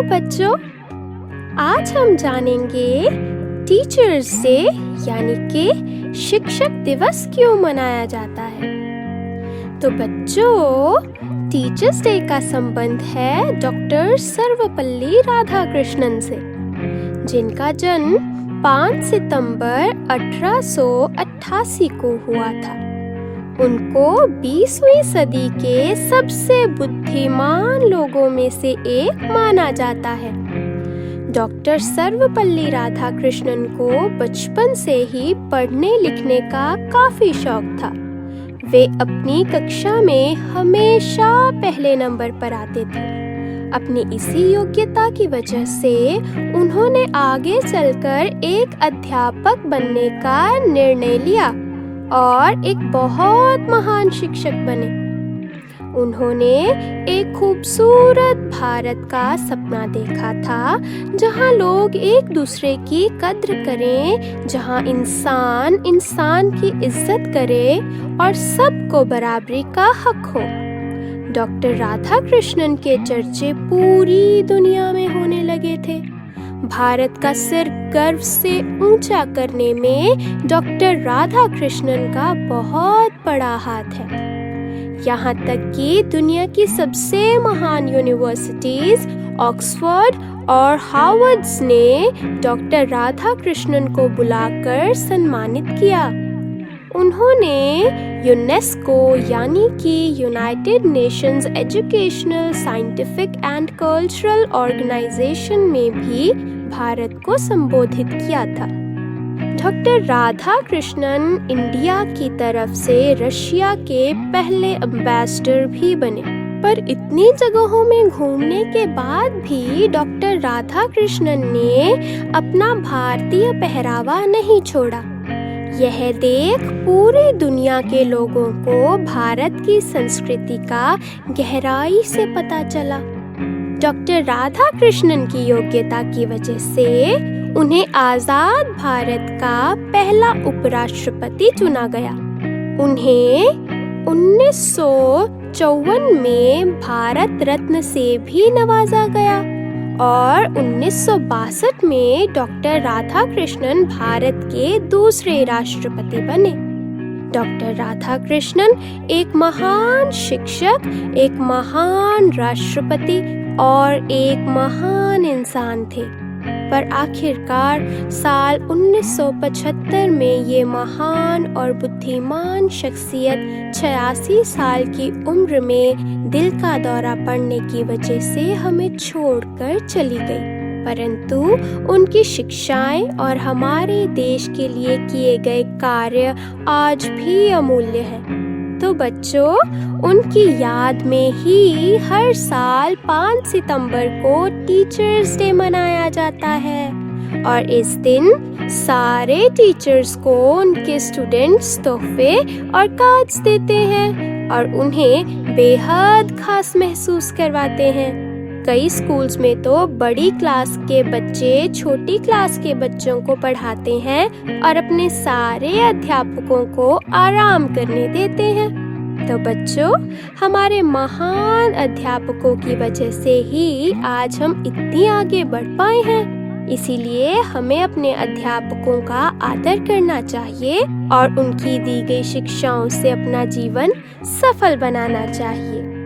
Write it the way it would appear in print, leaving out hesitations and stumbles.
बच्चों, आज हम जानेंगे टीचर्स डे यानी कि शिक्षक दिवस क्यों मनाया जाता है। तो बच्चों, टीचर्स डे का संबंध है डॉक्टर सर्वपल्ली राधाकृष्णन से, जिनका जन्म 5 सितंबर 1888 को हुआ था। उनको 20वीं सदी के सबसे बुद्धिमान लोगों में से एक माना जाता है। डॉक्टर सर्वपल्ली राधाकृष्णन को बचपन से ही पढ़ने लिखने का काफी शौक था। वे अपनी कक्षा में हमेशा पहले नंबर पर आते थे। अपनी इसी योग्यता की वजह से उन्होंने आगे चलकर एक अध्यापक बनने का निर्णय लिया और एक बहुत महान शिक्षक बने। उन्होंने एक खूबसूरत भारत का सपना देखा था, जहां लोग एक दूसरे की कद्र करें, जहां इंसान इंसान की इज्जत करे और सबको बराबरी का हक हो। डॉक्टर राधाकृष्णन के चर्चे पूरी दुनिया में होने लगे थे। भारत का सिर गर्व से ऊंचा करने में डॉक्टर राधाकृष्णन का बहुत बड़ा हाथ है। यहाँ तक कि दुनिया की सबसे महान यूनिवर्सिटीज ऑक्सफोर्ड और हार्वर्ड ने डॉक्टर राधाकृष्णन को बुलाकर सम्मानित किया। उन्होंने यूनेस्को यानी कि United Nations educational, scientific and cultural organisation में भी भारत को संबोधित किया था। डॉक्टर राधाकृष्णन इंडिया की तरफ से रशिया के पहले एम्बेसडर भी बने। पर इतनी जगहों में घूमने के बाद भी डॉक्टर राधाकृष्णन ने अपना भारतीय पहरावा नहीं छोड़ा। यह देख पूरी दुनिया के लोगों को भारत की संस्कृति का गहराई से पता चला। डॉक्टर राधाकृष्णन की योग्यता की वजह से उन्हें आजाद भारत का पहला उपराष्ट्रपति चुना गया। उन्हें 1954 में भारत रत्न से भी नवाजा गया और 1962 में डॉक्टर राधाकृष्णन भारत के दूसरे राष्ट्रपति बने। डॉक्टर राधाकृष्णन एक महान शिक्षक, एक महान राष्ट्रपति और एक महान इंसान थे। पर आखिरकार साल 1975 में ये महान और बुद्धिमान शख्सियत 86 साल की उम्र में दिल का दौरा पड़ने की वजह से हमें छोड़कर चली गई। परंतु उनकी शिक्षाएं और हमारे देश के लिए किए गए कार्य आज भी अमूल्य हैं। तो बच्चों, उनकी याद में ही हर साल 5 सितंबर को टीचर्स डे मनाया जाता है और इस दिन सारे टीचर्स को उनके स्टूडेंट्स तोहफे और कार्ड्स देते हैं और उन्हें बेहद खास महसूस करवाते हैं। कई स्कूल्स में तो बड़ी क्लास के बच्चे छोटी क्लास के बच्चों को पढ़ाते हैं और अपने सारे अध्यापकों को आराम करने देते हैं। तो बच्चों, हमारे महान अध्यापकों की वजह से ही आज हम इतनी आगे बढ़ पाए हैं। इसीलिए हमें अपने अध्यापकों का आदर करना चाहिए और उनकी दी गई शिक्षाओं से अपना जीवन सफल बनाना चाहिए।